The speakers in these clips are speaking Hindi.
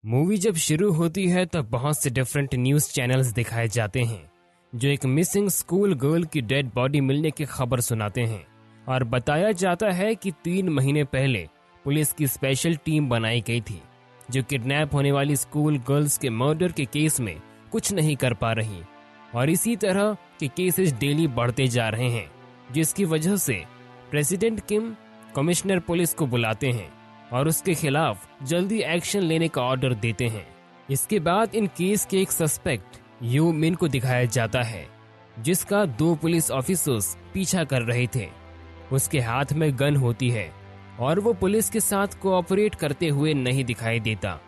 मूवी जब शुरू होती है तब बहुत से डिफरेंट न्यूज चैनल्स दिखाए जाते हैं जो एक मिसिंग स्कूल गर्ल की डेड बॉडी मिलने की खबर सुनाते हैं और बताया जाता है कि 3 महीने पहले पुलिस की स्पेशल टीम बनाई गई थी जो किडनैप होने वाली स्कूल गर्ल्स के मर्डर के केस में कुछ नहीं कर पा रही और इसी तरह के केसेस डेली बढ़ते जा रहे हैं, जिसकी वजह से प्रेसिडेंट किम कमिश्नर पुलिस को बुलाते हैं और उसके खिलाफ जल्दी एक्शन लेने का ऑर्डर देते हैं। इसके बाद इन केस के एक सस्पेक्ट यू मिन को दिखाया जाता है जिसका 2 पुलिस ऑफिसर्स पीछा कर रहे थे। उसके हाथ में गन होती है और वो पुलिस के साथ कोऑपरेट करते हुए नहीं दिखाई देता,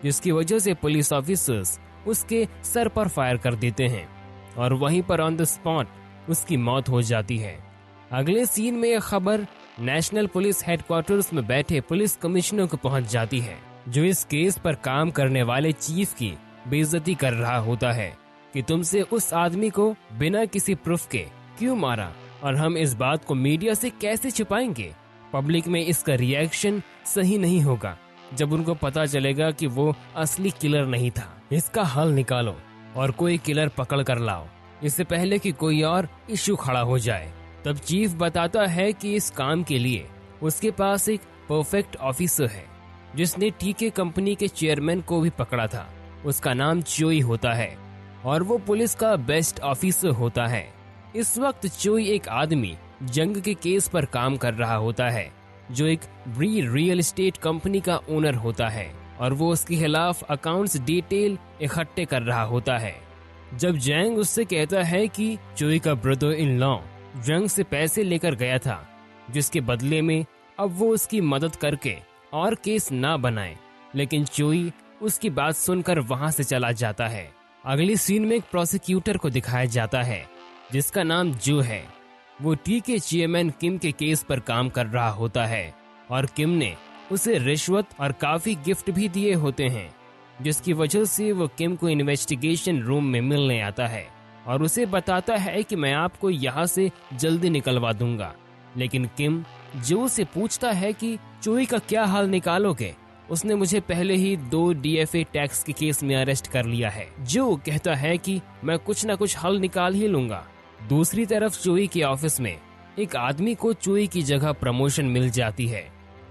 जिसकी वजह से पुलिस ऑफिसर्स उसके सर पर फायर कर देते हैं और वहीं पर ऑन द स्पॉट उसकी मौत हो जाती है। अगले सीन में यह खबर नेशनल पुलिस हेडक्वार्टर्स में बैठे पुलिस कमिश्नर को पहुंच जाती है जो इस केस पर काम करने वाले चीफ की बेइज्जती कर रहा होता है कि तुमसे उस आदमी को बिना किसी प्रूफ के क्यों मारा और हम इस बात को मीडिया से कैसे छुपाएंगे। पब्लिक में इसका रिएक्शन सही नहीं होगा जब उनको पता चलेगा कि वो असली किलर नहीं था। इसका हल निकालो और कोई किलर पकड़ कर लाओ इससे पहले कि कोई और इश्यू खड़ा हो जाए। तब चीफ बताता है कि इस काम के लिए उसके पास एक परफेक्ट ऑफिसर है जिसने टीके कंपनी के चेयरमैन को भी पकड़ा था। उसका नाम चोई होता है और वो पुलिस का बेस्ट ऑफिसर होता है। इस वक्त चोई एक आदमी जंग के केस पर काम कर रहा होता है जो एक बड़ी रियल एस्टेट कंपनी का ओनर होता है और वो उसके खिलाफ अकाउंट्स डिटेल इकट्ठे कर रहा होता है। जब जैंग उससे कहता है कि चोई का ब्रदर इन लॉ जंग से पैसे लेकर गया था जिसके बदले में अब वो उसकी मदद करके और केस ना बनाए, लेकिन चोई उसकी बात सुनकर वहां से चला जाता है। अगली सीन में एक प्रोसिक्यूटर को दिखाया जाता है जिसका नाम जो है। वो टीके चेयरमैन किम के केस पर काम कर रहा होता है और किम ने उसे रिश्वत और काफी गिफ्ट भी दिए होते हैं, जिसकी वजह से वो किम को इन्वेस्टिगेशन रूम में मिलने आता है और उसे बताता है कि मैं आपको यहाँ से जल्दी निकलवा दूंगा। लेकिन किम जो से पूछता है कि चोई का क्या हाल निकालोगे, उसने मुझे पहले ही 2 DFA टैक्स के केस में अरेस्ट कर लिया है। जो कहता है कि मैं कुछ न कुछ हल निकाल ही लूंगा। दूसरी तरफ चोई के ऑफिस में एक आदमी को चोई की जगह प्रमोशन मिल जाती है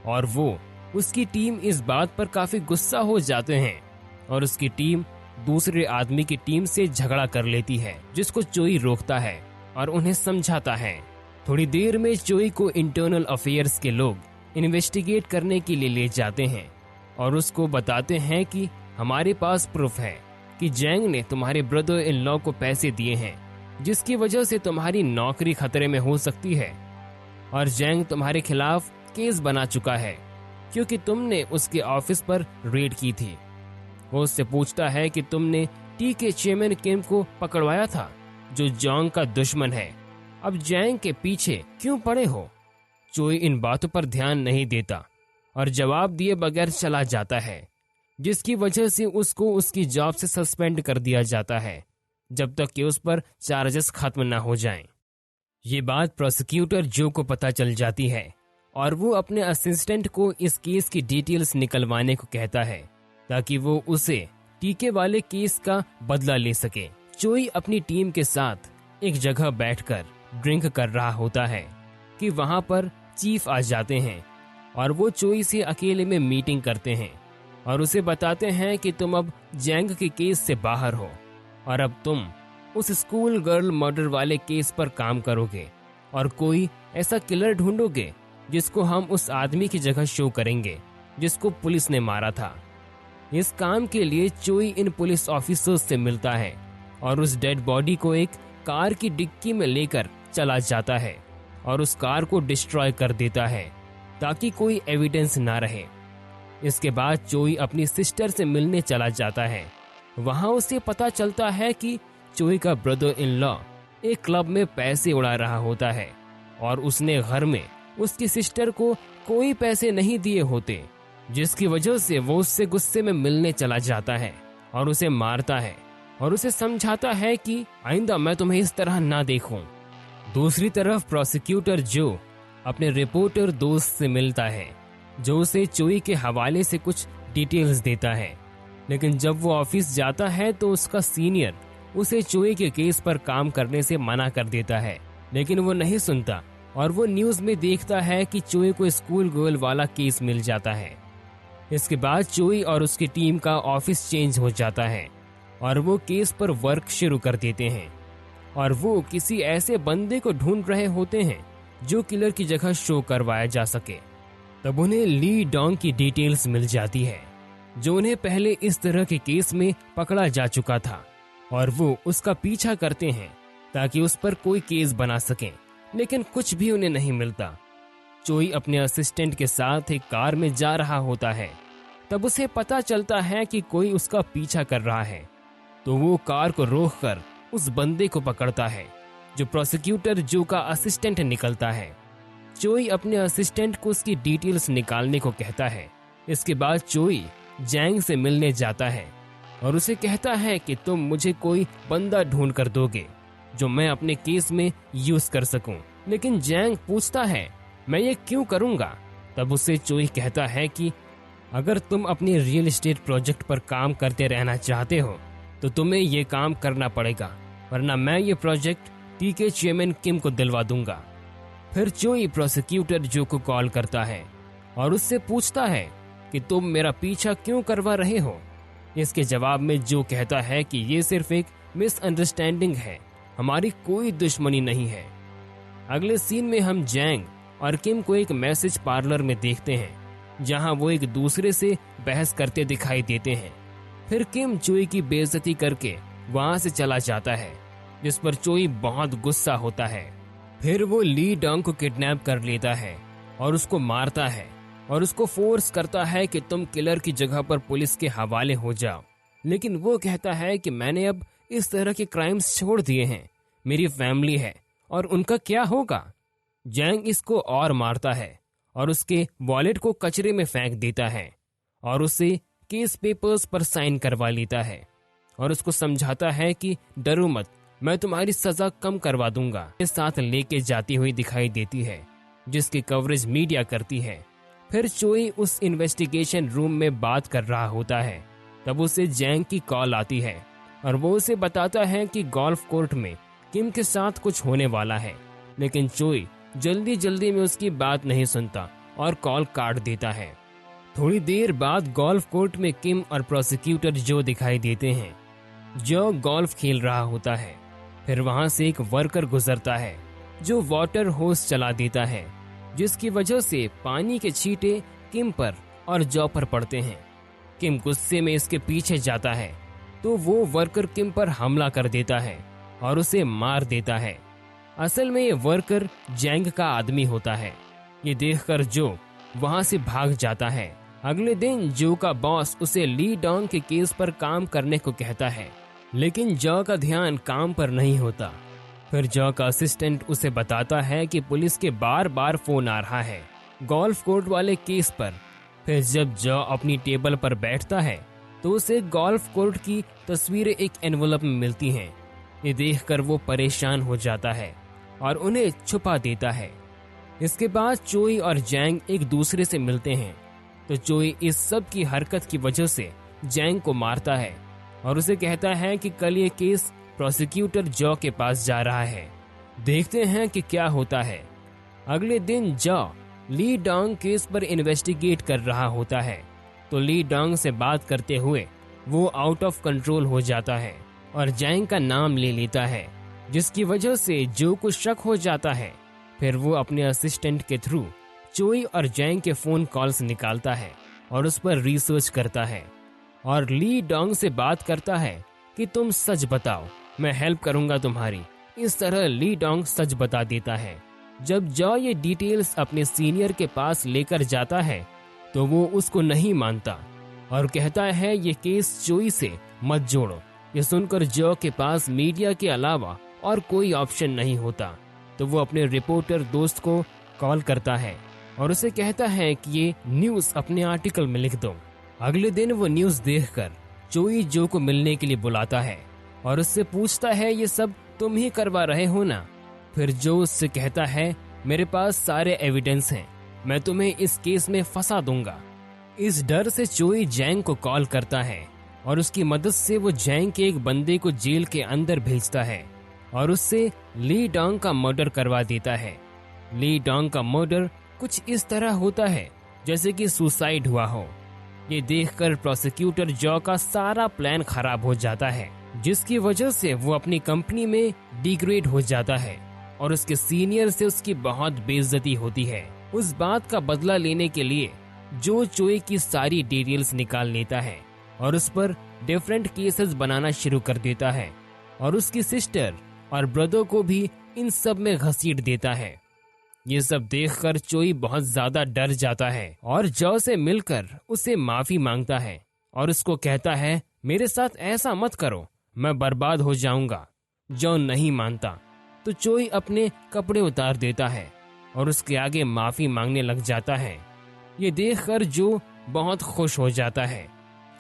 और वो उसकी टीम इस बात पर काफी गुस्सा हो जाते हैं और उसकी टीम दूसरे आदमी की टीम से झगड़ा कर लेती है, जिसको चोई रोकता है और उन्हें समझाता है। थोड़ी देर में चोई को इंटरनल अफेयर्स के लोग इन्वेस्टिगेट करने के लिए ले जाते हैं और उसको बताते हैं कि हमारे पास प्रूफ है कि जैंग ने तुम्हारे ब्रदर इन लॉ को पैसे दिए हैं जिसकी वजह से तुम्हारी नौकरी खतरे में हो सकती है और जैंग तुम्हारे खिलाफ केस बना चुका है क्योंकि तुमने उसके ऑफिस पर रेड की थी। वो उससे पूछता है कि तुमने टीके चेयरमैन किम को पकड़वाया था जो जॉन्ग का दुश्मन है, अब जैंग के पीछे क्यों पड़े हो। चोई इन बातों पर ध्यान नहीं देता और जवाब दिए बगैर चला जाता है, जिसकी वजह से उसको उसकी जॉब से सस्पेंड कर दिया जाता है जब तक कि उस पर चार्जेस खत्म न हो जाएं। ये बात प्रोसिक्यूटर जो को पता चल जाती है और वो अपने असिस्टेंट को इस केस की डिटेल्स निकलवाने को कहता है ताकि वो उसे टीके वाले केस का बदला ले सके। चोई अपनी टीम के साथ एक जगह बैठकर ड्रिंक कर रहा होता है कि वहां पर चीफ आ जाते हैं और वो चोई से अकेले में मीटिंग करते हैं और उसे बताते हैं कि तुम अब जैंग के केस से बाहर हो और अब तुम उस स्कूल गर्ल मर्डर वाले केस पर काम करोगे और कोई ऐसा किलर ढूंढोगे जिसको हम उस आदमी की जगह शो करेंगे जिसको पुलिस ने मारा था। इस काम के लिए चोई इन पुलिस ऑफिसर्स से मिलता है और उस डेड बॉडी को एक कार की डिक्की में लेकर चला जाता है और उस कार को डिस्ट्रॉय कर देता है ताकि कोई एविडेंस ना रहे। इसके बाद चोई अपनी सिस्टर से मिलने चला जाता है। वहां उसे पता चलता है कि चोई का ब्रदर इन लॉ एक क्लब में पैसे उड़ा रहा होता है और उसने घर में उसकी सिस्टर को कोई पैसे नहीं दिए होते, जिसकी वजह से वो उससे गुस्से में मिलने चला जाता है और उसे मारता है और उसे समझाता है कि आइंदा मैं तुम्हें इस तरह ना देखूं। दूसरी तरफ प्रोसिक्यूटर जो अपने रिपोर्टर दोस्त से मिलता है जो उसे चोई के हवाले से कुछ डिटेल्स देता है लेकिन जब वो ऑफिस जाता है तो उसका सीनियर उसे चोई के केस पर काम करने से मना कर देता है, लेकिन वो नहीं सुनता और वो न्यूज में देखता है कि चोई को स्कूल गर्ल वाला केस मिल जाता है। इसके बाद चोई और उसकी टीम का ऑफिस चेंज हो जाता है और वो केस पर वर्क शुरू कर देते हैं और वो किसी ऐसे बंदे को ढूंढ रहे होते हैं जो किलर की जगह शो करवाया जा सके। तब उन्हें ली डोंग की डिटेल्स मिल जाती है जो उन्हें पहले इस तरह के केस में पकड़ा जा चुका था और वो उसका पीछा करते हैं ताकि उस पर कोई केस बना सकें, लेकिन कुछ भी उन्हें नहीं मिलता। चोई अपने असिस्टेंट के साथ एक कार में जा रहा होता है, तब उसे पता चलता है कि कोई उसका पीछा कर रहा है, तो वो कार को रोककर उस बंदे को पकड़ता है जो प्रोसिक्यूटर जो का असिस्टेंट निकलता है। चोई अपने असिस्टेंट को उसकी डिटेल्स निकालने को कहता है। इसके बाद चोई जैंग से मिलने जाता है और उसे कहता है कि तुम मुझे कोई बंदा ढूंढ कर दोगे जो मैं अपने केस में यूज कर सकूं। लेकिन जैंग पूछता है मैं ये क्यों करूंगा। तब उसे चोई कहता है कि अगर तुम अपने रियल एस्टेट प्रोजेक्ट पर काम करते रहना चाहते हो तो तुम्हें ये काम करना पड़ेगा, वरना मैं ये प्रोजेक्ट टीके चेयरमैन किम को दिलवा दूंगा। फिर चोई प्रोसिक्यूटर जो को कॉल करता है और उससे पूछता है कि तुम मेरा पीछा क्यों करवा रहे हो। इसके जवाब में जो कहता है कि ये सिर्फ एक मिसअंडरस्टैंडिंग है, हमारी कोई दुश्मनी नहीं है। अगले सीन में हम जैंग और किम को एक मैसेज पार्लर में देखते हैं जहां वो एक दूसरे से बहस करते दिखाई देते हैं। फिर किम चोई की बेइज्जती करके वहां से चला जाता है, जिस पर चोई बहुत गुस्सा होता है। फिर वो ली डोंग को किडनैप कर लेता है और उसको मारता है और उसको फोर्स करता है कि तुम किलर की जगह पर पुलिस के हवाले हो जाओ। लेकिन वो कहता है कि मैंने अब इस तरह के क्राइम्स छोड़ दिए हैं, मेरी फैमिली है और उनका क्या होगा। जैंग इसको और मारता है और उसके वॉलेट को कचरे में फेंक देता है और उसे केस पेपर्स पर साइन करवा लेता है और उसको समझाता है कि डरो मत, मैं तुम्हारी सजा कम करवा दूंगा। के साथ लेके जाती हुई दिखाई देती है जिसकी कवरेज मीडिया करती है। फिर चोई उस इन्वेस्टिगेशन रूम में बात कर रहा होता है, तब उसे जैंग की कॉल आती है और वो उसे बताता है कि गोल्फ कोर्ट में किम के साथ कुछ होने वाला है। लेकिन चोई जल्दी जल्दी में उसकी बात नहीं सुनता और कॉल काट देता है। थोड़ी देर बाद गोल्फ कोर्ट में किम और प्रोसिक्यूटर जो दिखाई देते हैं। जो गोल्फ खेल रहा होता है। फिर वहां से एक वर्कर गुजरता है जो वाटर होस चला देता है, जिसकी वजह से पानी के छींटे किम पर और जॉ पर पड़ते हैं। किम गुस्से में इसके पीछे जाता है तो वो वर्कर किम पर हमला कर देता है और उसे मार देता है। असल में ये वर्कर जैंग का आदमी होता है। ये देखकर जो वहां से भाग जाता है। अगले दिन जो का बॉस उसे ली डोंग के केस पर काम करने को कहता है, लेकिन जॉ का ध्यान काम पर नहीं होता। फिर जॉ का असिस्टेंट उसे बताता है कि पुलिस के बार बार फोन आ रहा है गोल्फ कोर्ट वाले केस पर। फिर जब जॉ अपनी टेबल पर बैठता है तो उसे गोल्फ कोर्ट की तस्वीरें एक एनवलप में मिलती हैं। ये देखकर वो परेशान हो जाता है और उन्हें छुपा देता है। इसके बाद चोई और जैंग एक दूसरे से मिलते हैं तो चोई इस सब की हरकत की वजह से जैंग को मारता है और उसे कहता है कि कल ये केस प्रोसिक्यूटर जॉ के पास जा रहा है, देखते हैं कि क्या होता है। अगले दिन जॉ ली डोंग केस पर इन्वेस्टिगेट कर रहा होता है तो ली डोंग से बात करते हुए वो आउट ऑफ कंट्रोल हो जाता है और जैंग का नाम ले लेता है, जिसकी वजह से जो को शक हो जाता है। फिर वो अपने असिस्टेंट के थ्रू चोई और जैंग के फोन कॉल्स निकालता है और उस पर रिसर्च करता है और ली डोंग से बात करता है कि तुम सच बताओ, मैं हेल्प करूंगा तुम्हारी। इस तरह ली डोंग सच बता देता है। जब जॉ ये डिटेल्स अपने सीनियर के पास लेकर जाता है तो वो उसको नहीं मानता और कहता है ये केस चोई से मत जोड़ो। ये सुनकर जॉ के पास मीडिया के अलावा और कोई ऑप्शन नहीं होता तो वो अपने रिपोर्टर दोस्त को कॉल करता है और उसे कहता है कि ये न्यूज़ अपने आर्टिकल में लिख दो। अगले दिन वो न्यूज़ देखकर चोई जो को मिलने के लिए बुलाता है और उससे पूछता है ये सब तुम ही करवा रहे हो ना। फिर जो उससे कहता है मेरे पास सारे एविडेंस हैं, मैं तुम्हें इस केस में फंसा दूंगा। इस डर से चोई जैंग को कॉल करता है और उसकी मदद से वो जैंग के एक बंदे को जेल के अंदर भेजता है और उससे ली डोंग का मर्डर करवा देता है। ली डोंग का मर्डर कुछ इस तरह होता है जैसे कि सुसाइड हुआ हो। ये देखकर प्रोसिक्यूटर जॉ का सारा प्लान खराब हो जाता है, जिसकी वजह से वो अपनी कंपनी में डिग्रेड हो जाता है और उसके सीनियर से उसकी बहुत बेइज्जती होती है। उस बात का बदला लेने के लिए जो चोई की सारी डिटेल्स निकाल लेता है और उस पर डिफरेंट केसेस बनाना शुरू कर देता है और उसकी सिस्टर और ब्रदर को भी इन सब में घसीट देता है। ये सब देखकर चोई बहुत ज्यादा डर जाता है और जॉ से मिलकर उसे माफी मांगता है और उसको कहता है, मेरे साथ ऐसा मत करो, मैं बर्बाद हो जाऊंगा। जॉ नहीं मानता तो चोई अपने कपड़े उतार देता है और उसके आगे माफी मांगने लग जाता है। ये देखकर जो बहुत खुश हो जाता है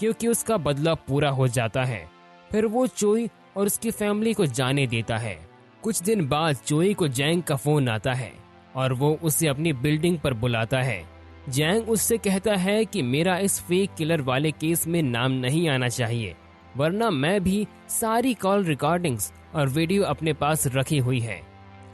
क्योंकि उसका बदला पूरा हो जाता है। फिर वो चोई और उसकी फैमिली को जाने देता है। कुछ दिन बाद चोई को जैंग का फोन आता है और वो उसे अपनी बिल्डिंग पर बुलाता है। जैंग उससे कहता है कि मेरा इस फेक किलर वाले केस में नाम नहीं आना चाहिए, वरना मैं भी सारी कॉल रिकॉर्डिंग्स और वीडियो अपने पास रखी हुई है।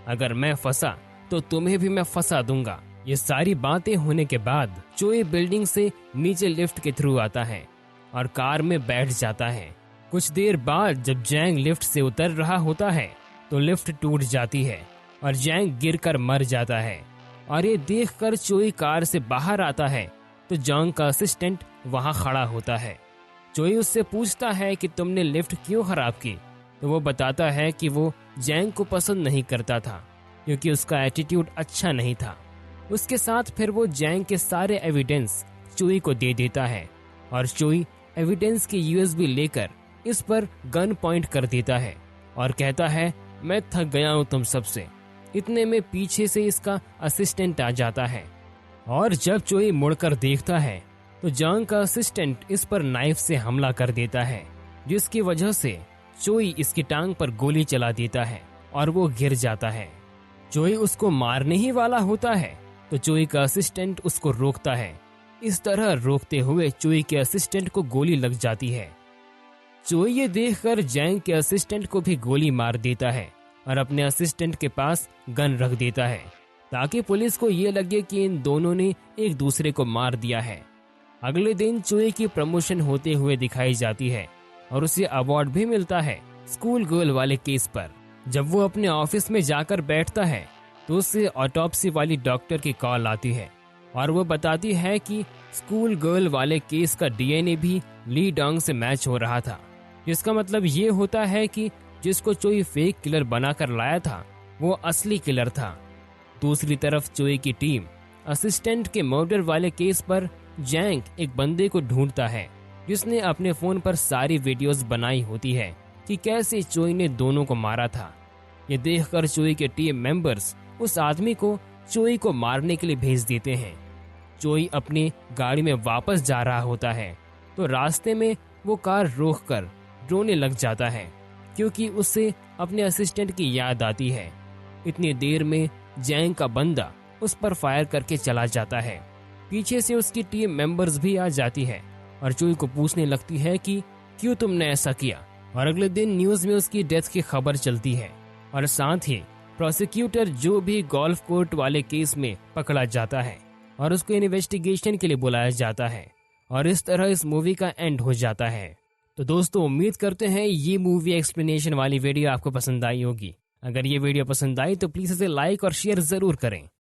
अगर मैं फंसा तो तुम्हें भी मैं फंसा दूंगा। ये सारी बातें होने के बाद चोई बिल्डिंग से नीचे लिफ्ट के थ्रू आता है और कार में बैठ जाता है। कुछ देर बाद जब जैंग लिफ्ट से उतर रहा होता है तो लिफ्ट टूट जाती है और जैंग गिरकर मर जाता है। और ये देखकर चोई कार से बाहर आता है तो जैंग का असिस्टेंट वहां खड़ा होता है। चोई उससे पूछता है कि तुमने लिफ्ट क्यों खराब की, तो वो बताता है कि वो जैंग को पसंद नहीं करता था क्योंकि उसका एटीट्यूड अच्छा नहीं था। उसके साथ फिर वो जैंग के सारे एविडेंस चोई को दे देता है और चोई एविडेंस की यूएसबी लेकर इस पर गन पॉइंट कर देता है और कहता है, मैं थक गया हूँ तुम सबसे। इतने में पीछे से इसका असिस्टेंट आ जाता है और जब चोई मुड़कर देखता है तो जैंग का असिस्टेंट इस पर नाइफ से हमला कर देता है, जिसकी वजह से चोई इसकी टांग पर गोली चला देता है और वो गिर जाता है। चोई उसको मारने ही वाला होता है तो चोई का असिस्टेंट उसको रोकता है। इस तरह रोकते हुए चोई के असिस्टेंट को गोली लग जाती है। चोई ये देखकर जैंग के असिस्टेंट को भी गोली मार देता है और अपने असिस्टेंट के पास गन रख देता है ताकि पुलिस को ये लगे कि इन दोनों ने एक दूसरे को मार दिया है। अगले दिन चोई की प्रमोशन होते हुए दिखाई जाती है और उसे अवार्ड भी मिलता है स्कूल गर्ल वाले केस पर। जब वो अपने ऑफिस में जाकर बैठता है तो उसे ऑटोप्सी वाली डॉक्टर की कॉल आती है और वो बताती है कि स्कूल गर्ल वाले केस का डीएनए भी ली डोंग से मैच हो रहा था, जिसका मतलब ये होता है कि जिसको चोई फेक किलर बनाकर लाया था वो असली किलर था। दूसरी तरफ चोई की टीम असिस्टेंट के मर्डर वाले केस पर जैंग एक बंदे को ढूंढता है जिसने अपने फोन पर सारी वीडियोस बनाई होती है कि कैसे चोई ने दोनों को मारा था। ये देखकर चोई के टीम मेंबर्स उस आदमी को चोई को मारने के लिए भेज देते हैं। चोई अपनी गाड़ी में वापस जा रहा होता है तो रास्ते में वो कार रोककर रोने लग जाता है क्योंकि उससे अपने असिस्टेंट की याद आती है। इतनी देर में जैंग का बंदा उस पर फायर करके चला जाता है। पीछे से उसकी टीम मेंबर्स भी आ जाती है और चोई को पूछने लगती है कि क्यों तुमने ऐसा किया। और अगले दिन न्यूज में उसकी डेथ की खबर चलती है और साथ ही प्रोसिक्यूटर जो भी गोल्फ कोर्ट वाले केस में पकड़ा जाता है और उसको इन्वेस्टिगेशन के लिए बुलाया जाता है। और इस तरह इस मूवी का एंड हो जाता है। तो दोस्तों उम्मीद करते हैं ये मूवी एक्सप्लेनेशन वाली वीडियो आपको पसंद आई होगी। अगर ये वीडियो पसंद आई तो प्लीज इसे लाइक और शेयर जरूर करें।